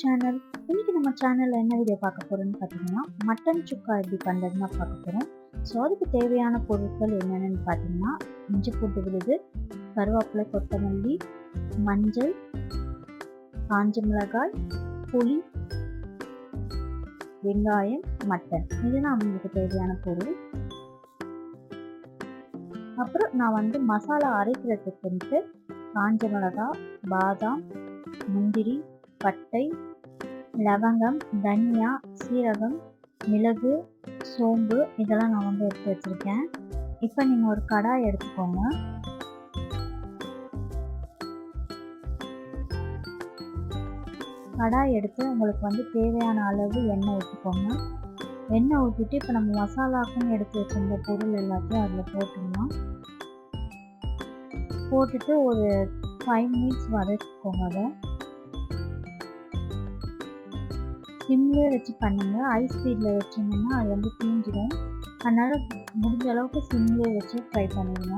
Channel. இன்னைக்கு நம்ம சேனல்ல என்ன வீடியோ பார்க்க போறோம்னு பார்த்தீங்கன்னா, மட்டன் சுக்கா எப்படி பண்ணுறதுன்னு தான் பார்க்க போகிறோம். ஸோ அதுக்கு தேவையான பொருட்கள் என்னென்னு பார்த்தீங்கன்னா, இஞ்சி பூண்டு விழுது, கருவேப்பிலை, கொத்தமல்லி, மஞ்சள், காஞ்ச மிளகாய், புளி, வெங்காயம், மட்டன். இதுதான் அவங்களுக்கு தேவையான பொருள். அப்புறம் நான் மசாலா அரைக்கிறதுக்கு காஞ்ச மிளகாய், பாதாம், முந்திரி, பட்டை, லவங்கம், தனியா, சீரகம், மிளகு, சோம்பு இதெல்லாம் நான் எடுத்து வச்சுருக்கேன். இப்போ நீங்கள் ஒரு கடாய் எடுத்துக்கோங்க. கடாய் எடுத்து உங்களுக்கு தேவையான அளவு எண்ணெய் ஊற்றிக்கோங்க. எண்ணெய் ஊற்றிட்டு இப்போ நம்ம மசாலாக்குன்னு எடுத்து வச்சிருந்த பொருள் எல்லாத்தையும் அதில் போட்டுடலாம். போட்டுட்டு ஒரு 5 மினிட்ஸ் வதக்கிக்கோங்க. அதை சிம்லேயே வச்சு பண்ணுங்க. ஹை ஸ்பீடில் வச்சிங்கன்னா அது தீஞ்சிடும். அதனால் முடிஞ்ச அளவுக்கு சிம்லேயே வச்சு ஃப்ரை பண்ணிடுங்க.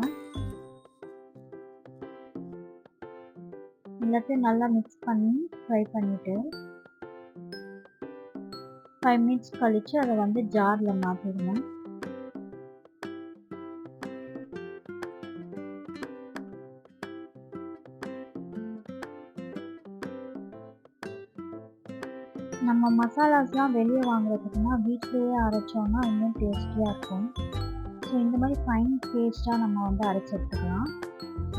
எல்லாத்தையும் நல்லா மிக்ஸ் பண்ணி ஃப்ரை பண்ணிவிட்டு 5 மினிட்ஸ் கழித்து அதை ஜாரில் மாற்றிடுங்க. நம்ம மசாலாஸ்லாம் வெளியே வாங்குறதுக்குன்னா வீட்டிலேயே அரைச்சோன்னா இன்னும் டேஸ்டியாக இருக்கும். ஸோ இந்த மாதிரி ஃபைன் பேஸ்ட்டாக நம்ம அரைச்சி எடுத்துக்கலாம்.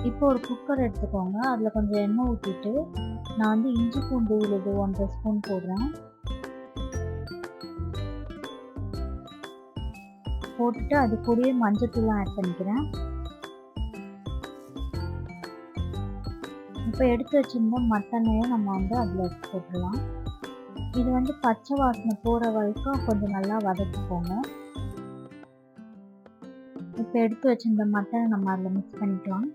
இப்போ ஒரு குக்கர் எடுத்துக்கோங்க. அதில் கொஞ்சம் எண்ணெய் ஊற்றிட்டு நான் இஞ்சி பூண்டு விழுது 1.5 ஸ்பூன் போடுறேன். போட்டுட்டு அது கூடயே மஞ்சத்தூள்லாம் ஆட் பண்ணிக்கிறேன். இப்போ எடுத்து வச்சிருந்த மட்டனையும் நம்ம அதில் போட்டுடலாம். இது பச்சை வாசனை போகிற வரைக்கும் கொஞ்சம் நல்லா வதக்கிக்கோங்க. இப்போ எடுத்து வச்சிருந்த மட்டனை நம்ம அதில் மிக்ஸ் பண்ணிக்கலாம்.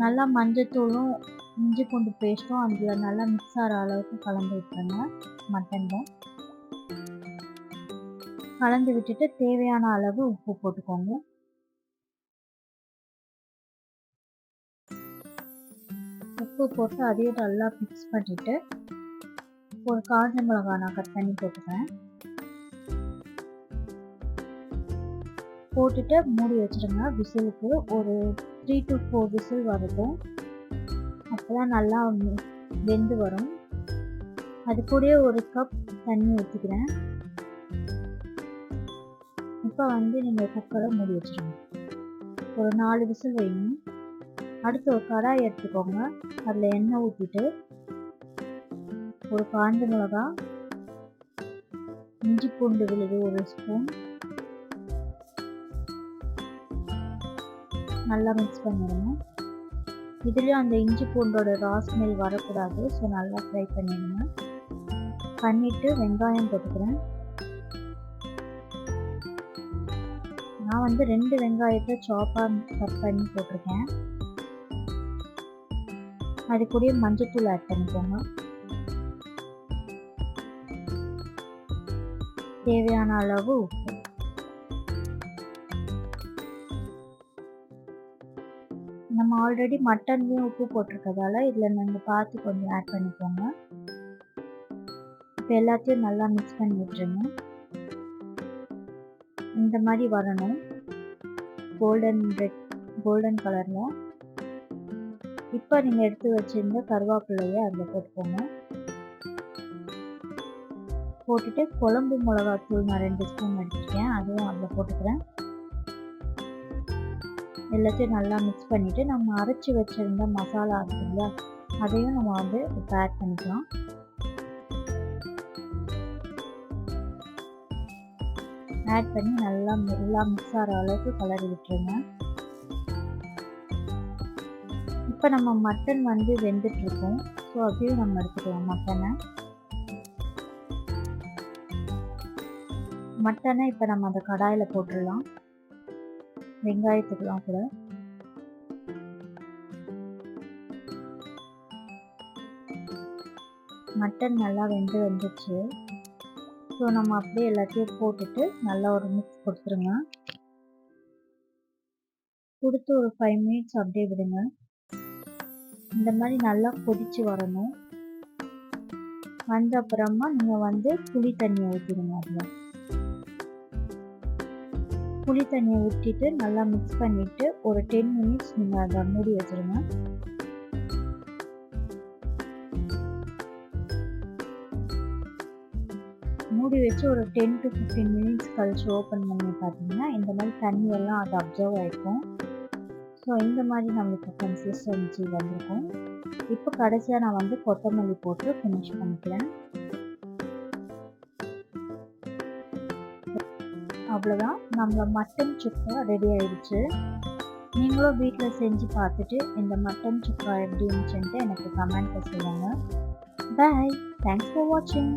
நல்லா மஞ்சத்தூளும் இஞ்சி பூண்டு பேஸ்ட்டும் அதில் நல்லா மிக்ஸ் ஆகிற அளவுக்கு கலந்து விட்டுருங்க. மட்டனில் கலந்து விட்டுட்டு தேவையான அளவு உப்பு போட்டுக்கோங்க. உப்பு போட்டு அதையும் நல்லா மிக்ஸ் பண்ணிவிட்டு ஒரு காஞ்ச மிளகாய் நான் கட் பண்ணி போட்டுக்கிறேன். போட்டுட்டு மூடி வச்சுருங்க. விசிலுக்கு ஒரு 3 to 4 விசில் வரட்டும். அப்போ தான் நல்லா வெந்து வரும். அது கூடயே ஒரு கப் தண்ணி ஊற்றிக்கிறேன். இப்போ நீங்கள் குக்கரை மூடி வச்சுருங்க. ஒரு 4 விசில் வைங்க. அடுத்து ஒரு கடாய் எடுத்துக்கோங்க. அதில் எண்ணெய் ஊற்றிட்டு ஒரு காஞ்ச மிளகாய், இஞ்சி பூண்டு விழுது 1 ஸ்பூன் நல்லா மிக்ஸ் பண்ணிடுங்க. இதுலேயும் அந்த இஞ்சி பூண்டோட ரா ஸ்மெல் வரக்கூடாது. ஸோ நல்லா ஃப்ரை பண்ணிடுங்க. பண்ணிவிட்டு வெங்காயம் போட்டுக்கிறேன். நான் 2 வெங்காயத்தை சாப்பாக கட் பண்ணி போட்டிருக்கேன். அது கூடயே மஞ்சத்தூள் ஆட் பண்ணிக்கோங்க. தேவையான அளவு உப்பு. நம்ம ஆல்ரெடி மட்டன்லேயும் உப்பு போட்டிருக்கதால இதில் நீங்கள் பார்த்து கொஞ்சம் ஆட் பண்ணிக்கோங்க. இப்போ எல்லாத்தையும் நல்லா மிக்ஸ் பண்ணி விட்டுருங்க. இந்த மாதிரி வரணும், கோல்டன் கலரில். இப்போ நீங்கள் எடுத்து வச்சிருந்த கருவேப்பிலையை அதில் போட்டுக்கோங்க. போட்டுட்டு குழம்பு மிளகாத்தூள் நான் 2 ஸ்பூன் எடுத்துருக்கேன். அதுவும் அதில் போட்டுக்கிறேன். எல்லாத்தையும் நல்லா மிக்ஸ் பண்ணிவிட்டு நம்ம அரைச்சி வச்சுருந்த மசாலா இருக்கு இல்லையா, அதையும் நம்ம இப்போ ஆட் பண்ணிக்கலாம். ஆட் பண்ணி நல்லா மிக்ஸ் ஆகிற அளவுக்கு கலரி விட்டுருங்க. இப்போ நம்ம மட்டன் வெந்துட்டுருக்கோம். ஸோ அதையும் நம்ம எடுத்துக்கலாம். மட்டனை இப்போ நம்ம அந்த கடாயில் போட்டுடலாம். வெங்காயத்துக்கெலாம் கூட மட்டன் நல்லா வந்துடுச்சு. ஸோ நம்ம அப்படியே எல்லாத்தையும் போட்டுட்டு நல்லா ஒரு மிக்ஸ் கொடுத்துருங்க. கொடுத்து ஒரு 5 மினிட்ஸ் அப்படியே விடுங்க. இந்த மாதிரி நல்லா கொதிச்சு வரணும். வந்த அப்புறமா நீங்கள் வந்து புளி தண்ணியை ஊற்றிடுங்க. அதில் புளி தண்ணியை ஊற்றிட்டு நல்லா மிக்ஸ் பண்ணிவிட்டு ஒரு 10 மினிட்ஸ் நீங்கள் அதை மூடி வச்சுருங்க. மூடி வச்சு ஒரு 10 to 15 மினிட்ஸ் கழிச்சு ஓப்பன் பண்ணி பார்த்தீங்கன்னா இந்த மாதிரி தண்ணியெல்லாம் அது அப்சர்வ் ஆகிருக்கும். ஸோ இந்த மாதிரி நம்மளுக்கு கன்சிஸ்டன்சி வந்திருக்கும். இப்போ கடைசியாக நான் வந்து கொத்தமல்லி போட்டு ஃபினிஷ் பண்ணிக்கிறேன். அவ்வளோதான், நம்ம மட்டன் சுக்கா ரெடி ஆயிடுச்சு. நீங்களும் வீட்டில் செஞ்சு பார்த்துட்டு இந்த மட்டன் சுக்கா எப்படி இருந்துச்சுன்ட்டு எனக்கு கமெண்ட்டில் சொல்லுங்கள். பாய், தேங்க்ஸ் ஃபார் வாட்சிங்.